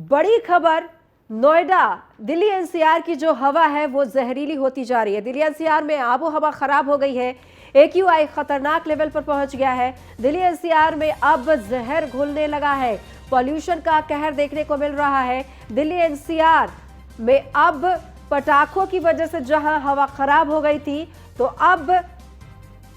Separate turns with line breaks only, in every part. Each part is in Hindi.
बड़ी खबर, नोएडा दिल्ली एनसीआर की जो हवा है वो जहरीली होती जा रही है। दिल्ली एनसीआर में आबो हवा खराब हो गई है। एक्यूआई खतरनाक लेवल पर पहुंच गया है। दिल्ली एनसीआर में अब जहर घुलने लगा है। पॉल्यूशन का कहर देखने को मिल रहा है। दिल्ली एनसीआर में अब पटाखों की वजह से जहां हवा खराब हो गई थी, तो अब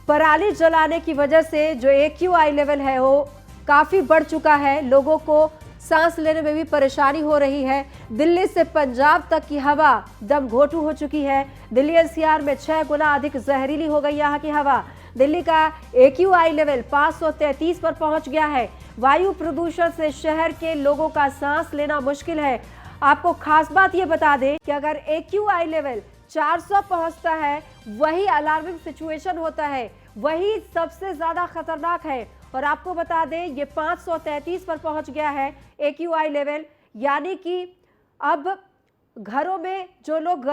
पराली जलाने की वजह से जो एक्यूआई लेवल है वो काफी बढ़ चुका है। लोगों को सांस लेने में भी परेशानी हो रही है। दिल्ली से पंजाब तक की हवा दम घोटू हो चुकी है। दिल्ली एनसीआर में 6 गुना अधिक जहरीली हो गई यहाँ की हवा। दिल्ली का एक्यूआई लेवल 533 पर पहुंच गया है। वायु प्रदूषण से शहर के लोगों का सांस लेना मुश्किल है। आपको खास बात यह बता दें कि अगर एक्यूआई लेवल 400 पहुंचता है, वही अलार्मिंग सिचुएशन होता है, वही सबसे ज्यादा खतरनाक है। और आपको बता दें ये 533 पर पहुंच गया है एक्यूआई लेवल, यानी कि अब घरों में जो लोग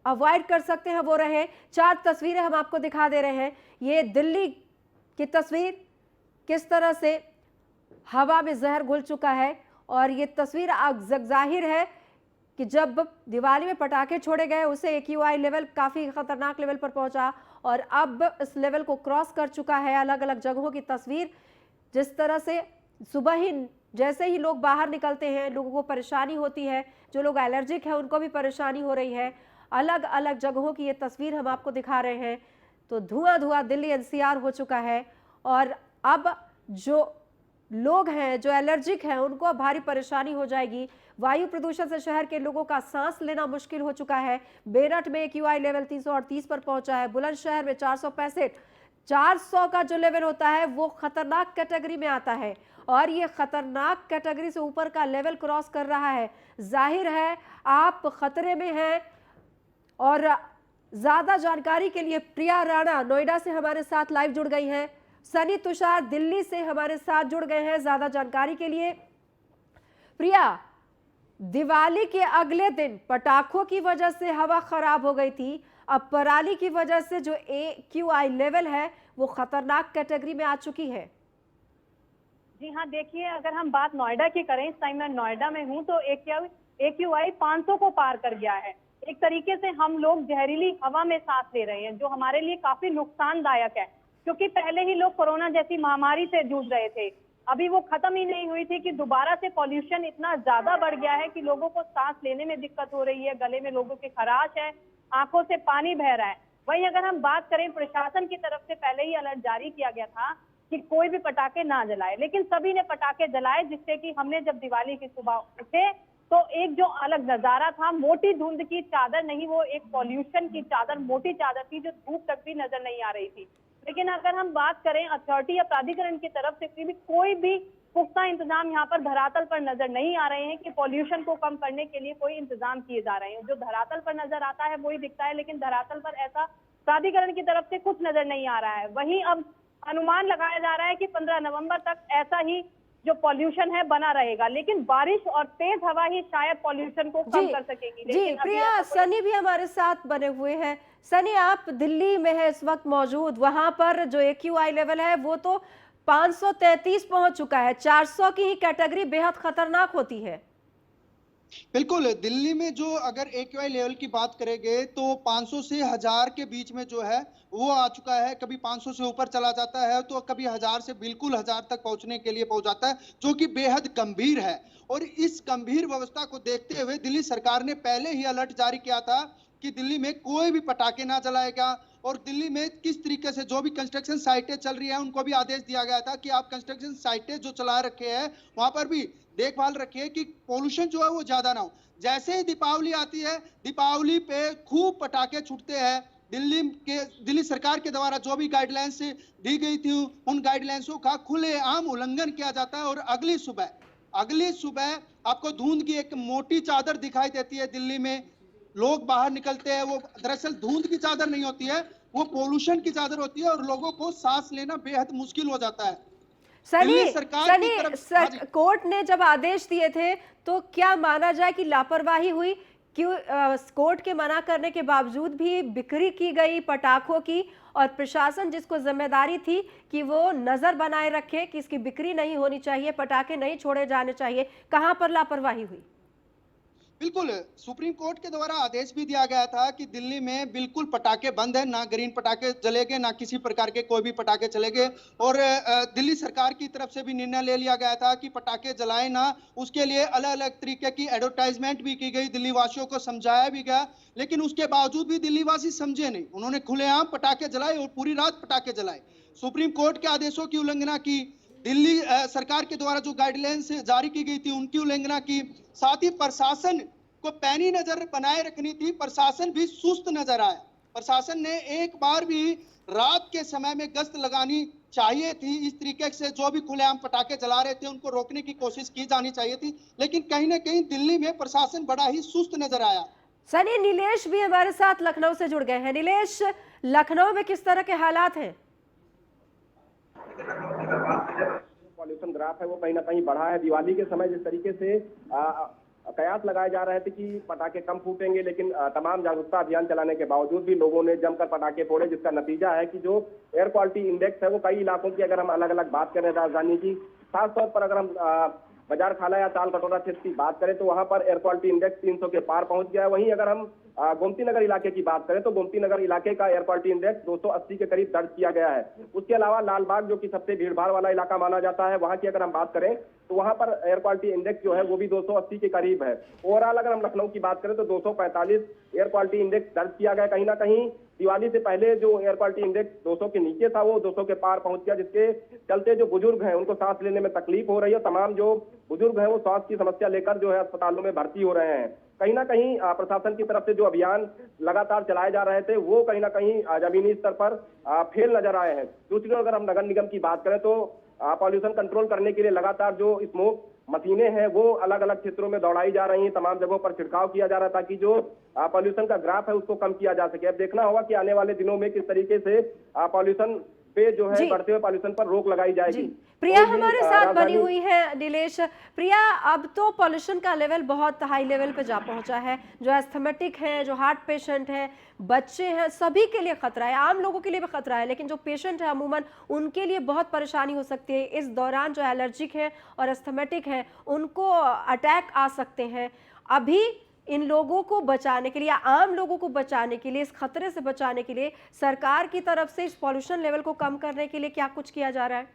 अवॉइड कर सकते हैं वो रहे। 4 तस्वीरें हम आपको दिखा दे रहे हैं। ये दिल्ली की तस्वीर, किस तरह से हवा में जहर घुल चुका है। और ये तस्वीर जाहिर है कि जब दिवाली में पटाखे छोड़े गए उसे एक्यूआई लेवल काफी खतरनाक लेवल पर पहुंचा और अब इस लेवल को क्रॉस कर चुका है। अलग अलग जगहों की तस्वीर, जिस तरह से सुबह ही जैसे ही लोग बाहर निकलते हैं लोगों को परेशानी होती है, जो लोग एलर्जिक हैं उनको भी परेशानी हो रही है। अलग अलग जगहों की ये तस्वीर हम आपको दिखा रहे हैं। तो धुआं धुआं दिल्ली एनसीआर हो चुका है और अब जो लोग हैं जो एलर्जिक हैं उनको अब भारी परेशानी हो जाएगी। वायु प्रदूषण से शहर के लोगों का सांस लेना मुश्किल हो चुका है। मेरठ में एक्यूआई लेवल 338 पर पहुंचा है। बुलंदशहर में 465। 400 का जो लेवल होता है वो खतरनाक कैटेगरी में आता है और ये खतरनाक कैटेगरी से ऊपर का लेवल क्रॉस कर रहा है। जाहिर है आप खतरे में हैं। और ज्यादा जानकारी के लिए प्रिया राणा नोएडा से हमारे साथ लाइव जुड़ गई हैं। सनी तुषार दिल्ली से हमारे साथ जुड़ गए हैं ज्यादा जानकारी के लिए। प्रिया, दिवाली के अगले दिन पटाखों की वजह से हवा खराब हो गई थी, अब पराली की वजह से जो एक्यूआई लेवल है वो खतरनाक कैटेगरी में आ चुकी है।
जी हाँ, देखिए अगर हम बात नोएडा की करें, इस टाइम मैं नोएडा में हूँ, तो एक्यूआई 500 को पार कर गया है। एक तरीके से हम लोग जहरीली हवा में सांस ले रहे हैं, जो हमारे लिए काफी नुकसानदायक है, क्योंकि पहले ही लोग कोरोना जैसी महामारी से जूझ रहे थे। अभी वो खत्म ही नहीं हुई थी कि दोबारा से पॉल्यूशन इतना ज्यादा बढ़ गया है कि लोगों को सांस लेने में दिक्कत हो रही है, गले में लोगों के खराश है, आंखों से पानी बह रहा है। वहीं अगर हम बात करें, प्रशासन की तरफ से पहले ही अलर्ट जारी किया गया था कि कोई भी पटाखे ना जलाए, लेकिन सभी ने पटाखे जलाए, जिससे कि हमने जब दिवाली की सुबह उठे तो एक जो अलग नजारा था, मोटी धुंध की चादर नहीं, वो एक पॉल्यूशन की चादर, मोटी चादर थी जो धूप तक भी नजर नहीं आ रही थी। लेकिन अगर हम बात करें अथॉरिटी या प्राधिकरण की तरफ से भी कोई भी पुख्ता इंतजाम यहाँ पर धरातल पर नजर नहीं आ रहे हैं कि पॉल्यूशन को कम करने के लिए कोई इंतजाम किए जा रहे हैं। जो धरातल पर नजर आता है वही दिखता है, लेकिन धरातल पर ऐसा प्राधिकरण की तरफ से कुछ नजर नहीं आ रहा है। वहीं अब अनुमान लगाया जा रहा है कि 15 नवंबर तक ऐसा ही जो पॉल्यूशन है बना रहेगा, लेकिन बारिश और तेज हवा ही शायद पॉल्यूशन को कम कर सकेगी।
जी प्रिया, सनी भी हमारे साथ बने हुए हैं। सनी, आप दिल्ली में है इस वक्त मौजूद, वहां पर जो एक्यूआई लेवल है वो तो 533 पहुंच चुका है। 400 की ही कैटेगरी बेहद खतरनाक होती है।
बिल्कुल, दिल्ली में जो अगर एक्यूआई लेवल की बात करेंगे तो 500 से 1000 के बीच में जो है वो आ चुका है। कभी 500 से ऊपर चला जाता है तो कभी 1000 से बिल्कुल 1000 तक पहुंचने के लिए पहुंच जाता है, जो कि बेहद गंभीर है। और इस गंभीर व्यवस्था को देखते हुए दिल्ली सरकार ने पहले ही अलर्ट जारी किया था कि दिल्ली में कोई भी पटाखे ना जलाएगा और दिल्ली में किस तरीके से जो भी कंस्ट्रक्शन साइटें चल रही हैं उनको भी आदेश दिया गया था कि आप कंस्ट्रक्शन साइटें जो चला रखे हैं वहां पर भी देखभाल रखिए कि पोल्यूशन जो है वो ज्यादा ना हो। जैसे ही दीपावली आती है, दीपावली पे खूब पटाखे छूटते हैं। दिल्ली सरकार के द्वारा जो भी गाइडलाइंस दी गई थी उन गाइडलाइंसों का खुलेआम उल्लंघन किया जाता है और अगली सुबह आपको धुंध की एक मोटी चादर दिखाई देती है। दिल्ली में लोग बाहर निकलते हैं, वो दरअसल धुंध की चादर नहीं होती है, वो पोल्यूशन की चादर होती है और लोगों को सांस लेना बेहद मुश्किल हो जाता है।
सनी, कोर्ट ने जब आदेश दिए थे तो क्या माना जाए कि लापरवाही हुई? क्यों कोर्ट के मना करने के बावजूद भी बिक्री की गई पटाखों की और प्रशासन जिसको जिम्मेदारी थी कि वो नजर बनाए रखे कि इसकी बिक्री नहीं होनी चाहिए, पटाखे नहीं छोड़े जाने चाहिए, कहां पर लापरवाही हुई?
बिल्कुल, सुप्रीम कोर्ट के द्वारा आदेश भी दिया गया था कि दिल्ली में बिल्कुल पटाखे बंद है, ना ग्रीन पटाखे जलेंगे, ना किसी प्रकार के कोई भी पटाखे चलेंगे। और दिल्ली सरकार की तरफ से भी निर्णय ले लिया गया था कि पटाखे जलाएं ना, उसके लिए अलग-अलग तरीके की एडवर्टाइजमेंट भी की गई, दिल्ली वासियों को समझाया भी गया, लेकिन उसके बावजूद भी दिल्ली वासी समझे नहीं। उन्होंने खुलेआम पटाखे जलाए और पूरी रात पटाखे जलाए। सुप्रीम कोर्ट के आदेशों की उल्लंघना की, दिल्ली सरकार के द्वारा जो गाइडलाइंस जारी की गई थी उनकी उल्लंघना की, साथ ही प्रशासन को पैनी नजर बनाए रखनी थी, प्रशासन भी सुस्त नजर आया। प्रशासन ने एक बार भी रात के समय में गश्त लगानी चाहिए थी, इस तरीके से जो भी खुलेआम पटाखे जला रहे थे उनको रोकने की कोशिश की जानी चाहिए थी, लेकिन कहीं ना कहीं दिल्ली में प्रशासन बड़ा ही सुस्त नजर आया।
सनी, नीलेश भी हमारे साथ लखनऊ से जुड़ गए हैं। नीलेश, लखनऊ में किस तरह के हालात हैं?
पॉल्यूशन ग्राफ है वो कहीं ना कहीं बढ़ा है। दिवाली के समय जिस तरीके से कयास लगाए जा रहे थे कि पटाखे कम फूटेंगे, लेकिन तमाम जागरूकता अभियान चलाने के बावजूद भी लोगों ने जमकर पटाखे फोड़े, जिसका नतीजा है कि जो एयर क्वालिटी इंडेक्स है वो कई इलाकों की, अगर हम अलग अलग बात करें राजधानी की, खासतौर पर अगर हम बाजार खाला या ताल कटोरा क्षेत्र की बात करें तो वहां पर एयर क्वालिटी इंडेक्स 300 के पार पहुंच गया है। वहीं अगर हम गोमती नगर इलाके की बात करें तो गोमती नगर इलाके का एयर क्वालिटी इंडेक्स 280 के करीब दर्ज किया गया है। उसके अलावा लालबाग, जो कि सबसे भीड़भाड़ वाला इलाका माना जाता है, वहां की अगर हम बात करें तो वहां पर एयर क्वालिटी इंडेक्स जो है वो भी 280 के करीब है। ओवरऑल अगर हम लखनऊ की बात करें तो 245 एयर क्वालिटी इंडेक्स दर्ज किया गया। कहीं ना कहीं दिवाली से पहले जो एयर क्वालिटी इंडेक्स 200 के नीचे था वो 200 के पार पहुंच गया, जिसके चलते जो बुजुर्ग हैं उनको सांस लेने में तकलीफ हो रही है। तमाम जो बुजुर्ग हैं वो सांस की समस्या लेकर जो है अस्पतालों में भर्ती हो रहे हैं। कहीं ना कहीं प्रशासन की तरफ से जो अभियान लगातार चलाए जा रहे थे वो कहीं ना कहीं जमीनी स्तर पर फेल नजर आए हैं। दूसरी ओर अगर हम नगर निगम की बात करें तो पॉल्यूशन कंट्रोल करने के लिए लगातार जो स्मोक मशीनें हैं वो अलग अलग क्षेत्रों में दौड़ाई जा रही हैं, तमाम जगहों पर छिड़काव किया जा रहा है ताकि जो पॉल्यूशन का ग्राफ है उसको कम किया जा सके। अब देखना होगा कि आने वाले दिनों में किस तरीके से पॉल्यूशन पे जो है बढ़ते हुए पॉल्यूशन पर रोक लगाई जाएगी।
प्रिया हमारे साथ बनी हुई है। नीलेश, प्रिया, अब तो पॉल्यूशन का लेवल बहुत हाई लेवल पे जा पहुंचा है। जो एस्थमेटिक है, जो हार्ट पेशेंट है, बच्चे हैं, सभी के लिए खतरा है, आम लोगों के लिए भी खतरा है, लेकिन जो पेशेंट है अमूमन उनके लिए बहुत परेशानी हो सकती है। इस दौरान जो एलर्जिक है और एस्थमेटिक है उनको अटैक आ सकते हैं। अभी इन लोगों को बचाने के लिए, आम लोगों को बचाने के लिए, इस खतरे से बचाने के लिए सरकार की तरफ से इस पॉल्यूशन लेवल को कम करने के लिए क्या कुछ किया जा रहा है?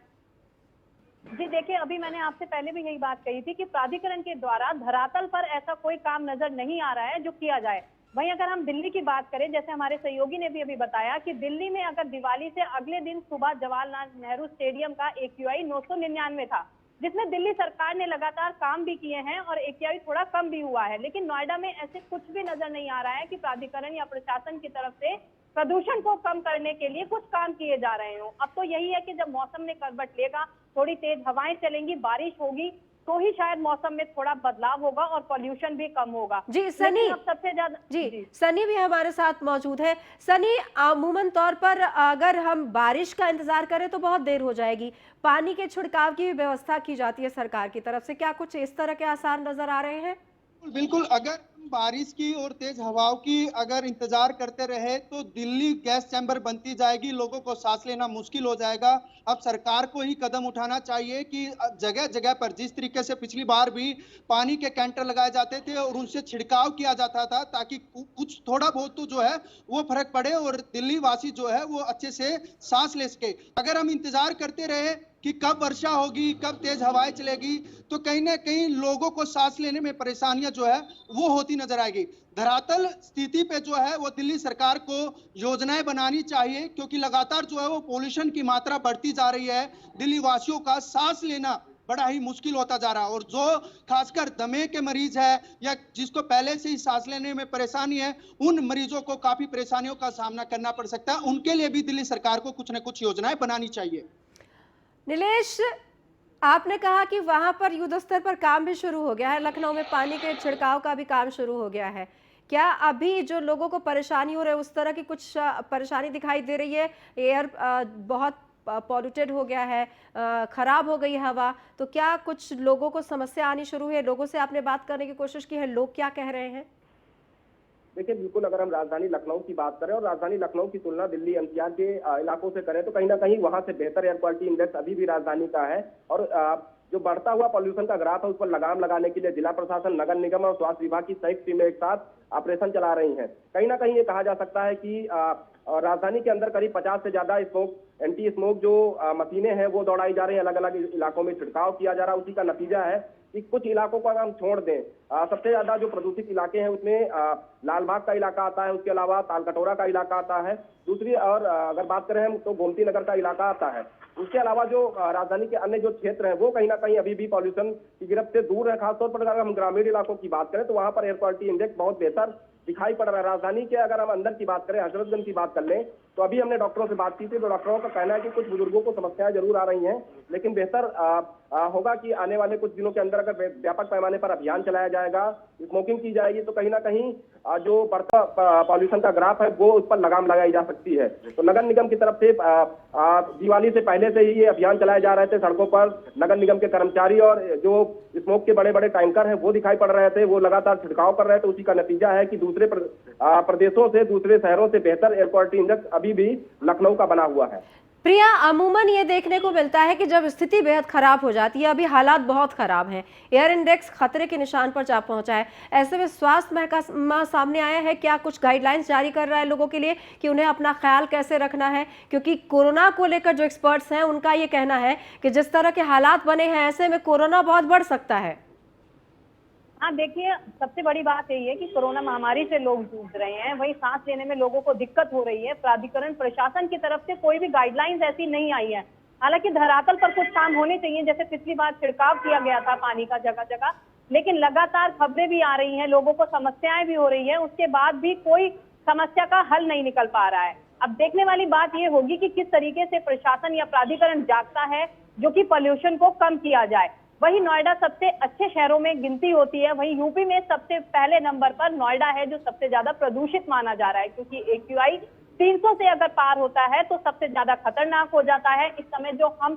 जी देखिए, अभी मैंने आपसे पहले भी यही बात कही थी कि प्राधिकरण के द्वारा धरातल पर ऐसा कोई काम नजर नहीं आ रहा है जो किया जाए। वहीं अगर हम दिल्ली की बात करें, जैसे हमारे सहयोगी ने भी अभी बताया कि दिल्ली में अगर दिवाली से अगले दिन सुबह जवाहरलाल नेहरू स्टेडियम का AQI 999 था, जिसमें दिल्ली सरकार ने लगातार काम भी किए हैं और AQI थोड़ा कम भी हुआ है, लेकिन नोएडा में ऐसे कुछ भी नजर नहीं आ रहा है कि प्राधिकरण या प्रशासन की तरफ से प्रदूषण को कम करने के लिए कुछ काम किए जा रहे हो। अब तो यही है कि जब मौसम में करवट लेगा, थोड़ी तेज हवाएं चलेंगी, बारिश होगी, तो ही शायद मौसम में थोड़ा बदलाव होगा और पॉल्यूशन भी कम होगा।
जी सनी,
अब सबसे ज्यादा
जी सनी भी हमारे साथ मौजूद है। सनी, अमूमन तौर पर अगर हम बारिश का इंतजार करें तो बहुत देर हो जाएगी, पानी के छिड़काव की व्यवस्था की जाती है सरकार की तरफ से, क्या कुछ इस तरह के आसार नजर आ रहे हैं?
बिल्कुल, अगर बारिश की और तेज हवाओं की अगर इंतजार करते रहे तो दिल्ली गैस चैम्बर बनती जाएगी, लोगों को सांस लेना मुश्किल हो जाएगा। अब सरकार को ही कदम उठाना चाहिए कि जगह जगह पर, जिस तरीके से पिछली बार भी पानी के कैंटर लगाए जाते थे और उनसे छिड़काव किया जाता था ताकि कुछ थोड़ा बहुत तो जो है वो फर्क पड़े और दिल्ली वासी जो है वो अच्छे से सांस ले सके। अगर हम इंतजार करते रहे कि कब वर्षा होगी, कब तेज हवाएं चलेगी, तो कहीं ना कहीं लोगों को सांस लेने में परेशानियां जो है वो होती नजर आएगी। धरातल स्थिति पे जो है वो दिल्ली सरकार को योजनाएं बनानी चाहिए, क्योंकि लगातार जो है वो पोल्यूशन की मात्रा बढ़ती जा रही है। दिल्ली वासियों का सांस लेना बड़ा ही मुश्किल होता जा रहा है और जो खासकर दमे के मरीज है या जिसको पहले से ही सांस लेने में परेशानी है, उन मरीजों को काफी परेशानियों का सामना करना पड़ सकता है। उनके लिए भी दिल्ली सरकार को कुछ न कुछ योजनाएं बनानी चाहिए।
नीलेश, आपने कहा कि वहां पर युद्ध स्तर पर काम भी शुरू हो गया है, लखनऊ में पानी के छिड़काव का भी काम शुरू हो गया है। क्या अभी जो लोगों को परेशानी हो रही है उस तरह की कुछ परेशानी दिखाई दे रही है? एयर बहुत पॉल्यूटेड हो गया है, खराब हो गई हवा, तो क्या कुछ लोगों को समस्या आनी शुरू हुई है? लोगों से आपने बात करने की कोशिश की है, लोग क्या कह रहे हैं?
देखिए, बिल्कुल अगर हम राजधानी लखनऊ की बात करें और राजधानी लखनऊ की तुलना दिल्ली एनसीआर के इलाकों से करें तो कहीं ना कहीं वहां से बेहतर एयर क्वालिटी इंडेक्स अभी भी राजधानी का है। और जो बढ़ता हुआ पॉल्यूशन का ग्राफ है उस पर लगाम लगाने के लिए जिला प्रशासन, नगर निगम और स्वास्थ्य विभाग की संयुक्त टीमें एक साथ ऑपरेशन चला रही हैं। कहीं ना कहीं ये कहा जा सकता है कि राजधानी के अंदर करीब 50 से ज्यादा एंटी स्मोक जो मशीनें हैं वो दौड़ाई जा रही हैं, अलग अलग इलाकों में छिड़काव किया जा रहा है। उसी का नतीजा है कि कुछ इलाकों को अगर हम छोड़ दें, सबसे ज्यादा जो प्रदूषित इलाके हैं उसमें लालबाग का इलाका आता है, उसके अलावा तालकटोरा का इलाका आता है, दूसरी और अगर बात करें हम तो गोमती नगर का इलाका आता है। उसके अलावा जो राजधानी के अन्य जो क्षेत्र हैं वो कहीं ना कहीं अभी भी पॉल्यूशन की गिरफ्त से दूर है। खासतौर पर अगर हम ग्रामीण इलाकों की बात करें तो वहां पर एयर क्वालिटी इंडेक्स बहुत बेहतर दिखाई पड़ रहा है। राजधानी के अगर हम अंदर की बात करें, हजरतगंज की बात कर लें, तो अभी हमने डॉक्टरों से बात की थी, तो डॉक्टरों का कहना है कि कुछ बुजुर्गों को समस्याएं जरूर आ रही हैं, लेकिन बेहतर होगा कि आने वाले कुछ दिनों के अंदर अगर व्यापक पैमाने पर अभियान चलाया जाएगा, स्मोकिंग की जाएगी, तो कहीं ना कहीं जो बढ़ता पॉल्यूशन का ग्राफ है वो उस पर लगाम लगाई जा सकती है। तो नगर निगम की तरफ से दिवाली से पहले से ही ये अभियान चलाए जा रहे थे। सड़कों पर नगर निगम के कर्मचारी और जो स्मोक के बड़े बड़े टैंकर हैं वो दिखाई पड़ रहे थे, वो लगातार छिड़काव कर रहे थे। उसी का नतीजा है कि दूसरे प्रदेशों से, दूसरे शहरों से बेहतर एयर क्वालिटी इंडेक्स अभी भी लखनऊ का बना हुआ है।
प्रिया, अमूमन ये देखने को मिलता है कि जब स्थिति बेहद खराब हो जाती है, अभी हालात बहुत खराब हैं, एयर इंडेक्स खतरे के निशान पर जा पहुंचा है, ऐसे में स्वास्थ्य महकमा सामने आया है, क्या कुछ गाइडलाइंस जारी कर रहा है लोगों के लिए कि उन्हें अपना ख्याल कैसे रखना है? क्योंकि कोरोना को लेकर जो एक्सपर्ट्स हैं उनका ये कहना है कि जिस तरह के हालात बने हैं ऐसे में कोरोना बहुत बढ़ सकता है।
हाँ देखिए, सबसे बड़ी बात यही है कि कोरोना महामारी से लोग जूझ रहे हैं, वहीं सांस लेने में लोगों को दिक्कत हो रही है। प्राधिकरण प्रशासन की तरफ से कोई भी गाइडलाइंस ऐसी नहीं आई है। हालांकि धरातल पर कुछ काम होने चाहिए, जैसे पिछली बार छिड़काव किया गया था पानी का जगह जगह, लेकिन लगातार खबरें भी आ रही हैं, लोगों को समस्याएं भी हो रही है, उसके बाद भी कोई समस्या का हल नहीं निकल पा रहा है। अब देखने वाली बात ये होगी कि किस तरीके से प्रशासन या प्राधिकरण जागता है जो कि पॉल्यूशन को कम किया जाए। वही नोएडा सबसे अच्छे शहरों में गिनती होती है, वहीं यूपी में सबसे पहले नंबर पर नोएडा है जो सबसे ज्यादा प्रदूषित माना जा रहा है, क्योंकि AQI 300 से अगर पार होता है तो सबसे ज्यादा खतरनाक हो जाता है। इस समय जो हम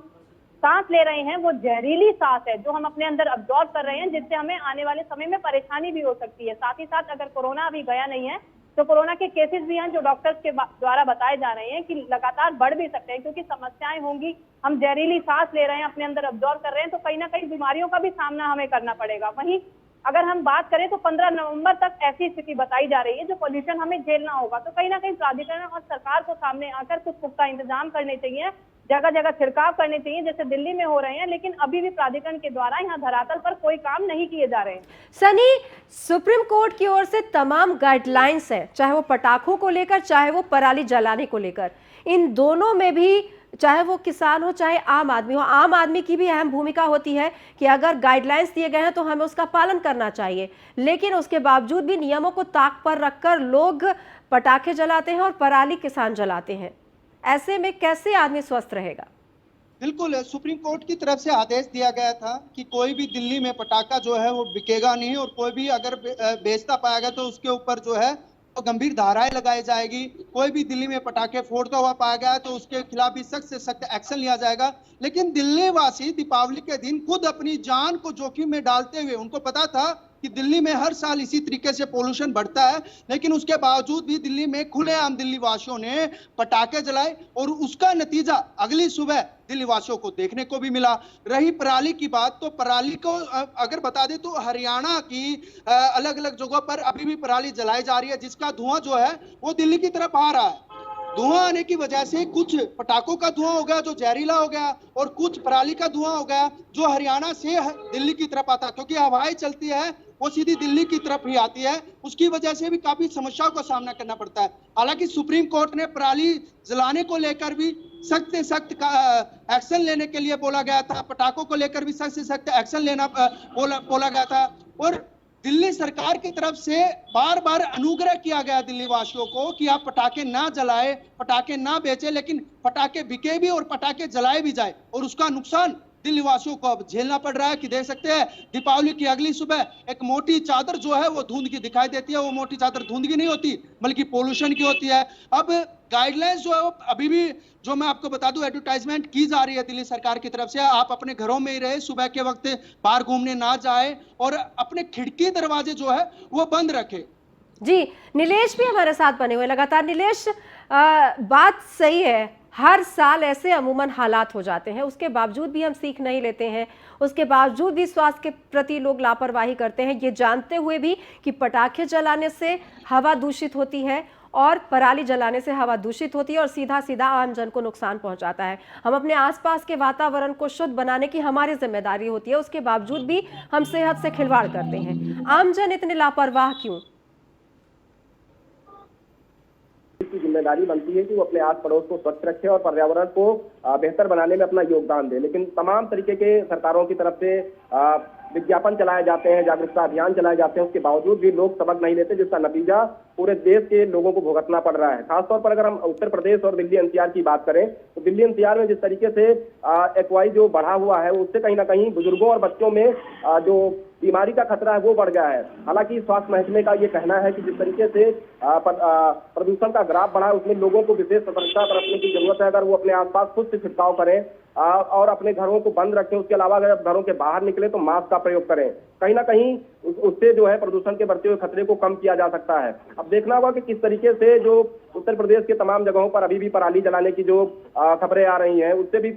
सांस ले रहे हैं वो जहरीली सांस है जो हम अपने अंदर अब्जॉर्ब कर रहे हैं, जिससे हमें आने वाले समय में परेशानी भी हो सकती है। साथ ही साथ अगर कोरोना अभी गया नहीं है तो कोरोना के केसेस भी हैं जो डॉक्टर्स के द्वारा बताए जा रहे हैं कि लगातार बढ़ भी सकते हैं, क्योंकि समस्याएं होंगी। हम जहरीली सांस ले रहे हैं, अपने अंदर अब्जॉर्ब कर रहे हैं, तो कहीं ना कहीं बीमारियों का भी सामना हमें करना पड़ेगा। वहीं अगर हम बात करें तो 15 नवंबर तक ऐसी स्थिति बताई जा रही है जो पॉल्यूशन हमें झेलना होगा। तो कहीं ना कहीं प्राधिकरण और सरकार को सामने आकर कुछ पुख्ता इंतजाम करने चाहिए, जगह जगह छिड़काव करने चाहिए जैसे दिल्ली में हो रहे हैं, लेकिन अभी भी प्राधिकरण के द्वारा यहाँ धरातल पर कोई काम नहीं किए जा रहे हैं।
सनी, सुप्रीम कोर्ट की ओर से तमाम गाइडलाइंस है, चाहे वो पटाखों को लेकर चाहे वो पराली जलाने को लेकर, इन दोनों में भी चाहे वो किसान हो चाहे आम आदमी हो, आम आदमी की भी अहम भूमिका होती है कि अगर गाइडलाइंस दिए गए हैं तो हमें उसका पालन करना चाहिए। लेकिन उसके बावजूद भी नियमों को ताक पर रखकर लोग पटाखे जलाते हैं और पराली किसान जलाते हैं। ऐसे में कैसे आदमी स्वस्थ रहेगा?
बिल्कुल, सुप्रीम कोर्ट की तरफ से आदेश दिया गया था कि कोई भी दिल्ली में पटाखा जो है वो बिकेगा नहीं, और कोई भी अगर बेचता पाया गया तो उसके ऊपर जो है तो गंभीर धाराएं लगाई जाएगी। कोई भी दिल्ली में पटाखे फोड़ता हुआ पाया गया तो उसके खिलाफ भी सख्त से सख्त एक्शन लिया जाएगा। लेकिन दिल्ली वासी दीपावली के दिन खुद अपनी जान को जोखिम में डालते हुए, उनको पता था कि दिल्ली में हर साल इसी तरीके से पोल्यूशन बढ़ता है, लेकिन उसके बावजूद भी दिल्ली में खुलेआम दिल्ली वासियों ने पटाखे जलाए और उसका नतीजा अगली सुबह दिल्ली वासियों को देखने को भी मिला। रही पराली की बात, तो पराली को अगर बता दें तो हरियाणा की अलग अलग जगहों पर अभी भी पराली जलाई जा रही है, जिसका धुआं जो है वो दिल्ली की तरफ आ रहा है। धुआं आने की वजह से कुछ पटाखों का धुआं हो गया जो जहरीला हो गया, और कुछ पराली का धुआं हो गया जो हरियाणा से दिल्ली की तरफ आता है, क्योंकि हवाएं चलती है वो सीधी दिल्ली की तरफ ही आती है। उसकी वजह से भी काफी समस्याओं का सामना करना पड़ता है। हालांकि सुप्रीम कोर्ट ने पराली जलाने को लेकर भी सख्त से सख्त एक्शन लेने के लिए बोला गया था, पटाखों को लेकर भी सख्त से सख्त एक्शन लेना बोला गया था, और दिल्ली सरकार की तरफ से बार बार अनुग्रह किया गया दिल्ली वासियों को कि आप पटाखे ना जलाए, पटाखे ना बेचे, लेकिन पटाखे बिके भी और पटाखे जलाए भी जाए, और उसका नुकसान दिल्ली वासियों को अब झेलना पड़ रहा है। कि देख सकते हैं दीपावली की अगली सुबह एक मोटी चादर जो है वो धुंध की दिखाई देती है। वो मोटी चादर धुंध की नहीं होती बल्कि पोल्यूशन की होती है। अब गाइडलाइंस जो है वो अभी भी, जो मैं आपको बता दूं, एडवर्टाइजमेंट की जा रही है दिल्ली सरकार की तरफ से, आप अपने घरों में ही रहे, सुबह के वक्त बाहर घूमने ना जाए, और अपने खिड़की दरवाजे जो है वो बंद रखे।
जी, नीलेश भी हमारे साथ बने हुए लगातार। नीलेश, बात सही है, हर साल ऐसे अमूमन हालात हो जाते हैं, उसके बावजूद भी हम सीख नहीं लेते हैं, उसके बावजूद भी स्वास्थ्य के प्रति लोग लापरवाही करते हैं, ये जानते हुए भी कि पटाखे जलाने से हवा दूषित होती है और पराली जलाने से हवा दूषित होती है और सीधा सीधा आम जन को नुकसान पहुंचाता है। हम अपने आसपास के वातावरण को शुद्ध बनाने की हमारी जिम्मेदारी होती है, उसके बावजूद भी हम सेहत से खिलवाड़ करते हैं। आम जन इतने लापरवाह क्यों?
की जिम्मेदारी बनती है कि वो अपने आस पड़ोस को स्वच्छ रखे और पर्यावरण को बेहतर बनाने में अपना योगदान दे। लेकिन तमाम तरीके के सरकारों की तरफ से विज्ञापन चलाए जाते हैं, जागरूकता अभियान चलाए जाते हैं, उसके बावजूद भी लोग सबक नहीं लेते, जिसका नतीजा पूरे देश के लोगों को भुगतना पड़ रहा है। खासतौर पर अगर हम उत्तर प्रदेश और दिल्ली एनसीआर की बात करें तो दिल्ली एनसीआर में जिस तरीके से एक्वाई जो बढ़ा हुआ है उससे कहीं ना कहीं बुजुर्गों और बच्चों में जो बीमारी का खतरा है वो बढ़ गया है। हालांकि स्वास्थ्य महकमे का ये कहना है कि जिस तरीके से प्रदूषण का ग्राफ बढ़ा है उसमें लोगों को विशेष सतर्कता बरतने की जरूरत है। अगर वो अपने आसपास खुद से छिड़काव करें और अपने घरों को बंद रखें, उसके अलावा अगर घरों के बाहर निकले तो मास्क का प्रयोग करें। कहीं ना कहीं उससे जो है प्रदूषण के बढ़ते हुए खतरे को कम किया जा सकता है। अब देखना होगा कि किस तरीके से जो उत्तर प्रदेश के तमाम जगहों पर अभी भी पराली जलाने की जो खबरें आ रही हैं उससे भी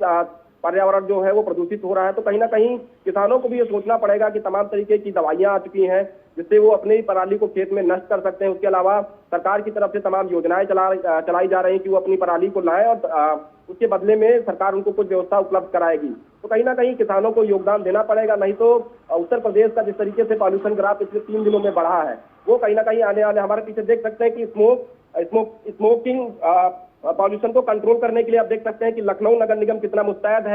पर्यावरण जो है वो प्रदूषित हो रहा है। तो कहीं ना कहीं किसानों को भी ये सोचना पड़ेगा कि तमाम तरीके की दवाइयां आ चुकी हैं जिससे वो अपनी पराली को खेत में नष्ट कर सकते हैं। उसके अलावा सरकार की तरफ से तमाम योजनाएं चलाई जा रही हैं कि वो अपनी पराली को लाएं और उसके बदले में सरकार उनको कुछ व्यवस्था उपलब्ध कराएगी। तो कहीं ना कहीं किसानों को योगदान देना पड़ेगा, नहीं तो उत्तर प्रदेश का जिस तरीके से पॉल्यूशन ग्राफ पिछले 3 दिनों में बढ़ा है वो कहीं ना कहीं आने वाले हमारे पीछे देख सकते हैं कि स्मोकिंग पॉल्यूशन को कंट्रोल करने के लिए आप देख सकते हैं कि लखनऊ नगर निगम कितना मुस्तैद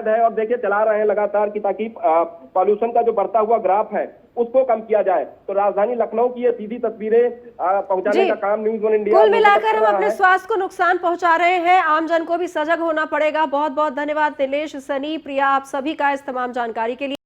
है और देखिए चला रहे हैं लगातार कि ताकि पॉल्यूशन का जो बढ़ता हुआ ग्राफ है उसको कम किया जाए। तो राजधानी लखनऊ की ये सीधी तस्वीरें पहुंचाने का काम न्यूज़ 1 इंडिया
कुल मिलाकर हम अपने स्वास्थ्य को नुकसान पहुंचा रहे हैं, आम जन को भी सजग होना पड़ेगा। बहुत बहुत धन्यवाद नीलेश, सनी, प्रिया, आप सभी का इस तमाम जानकारी के लिए।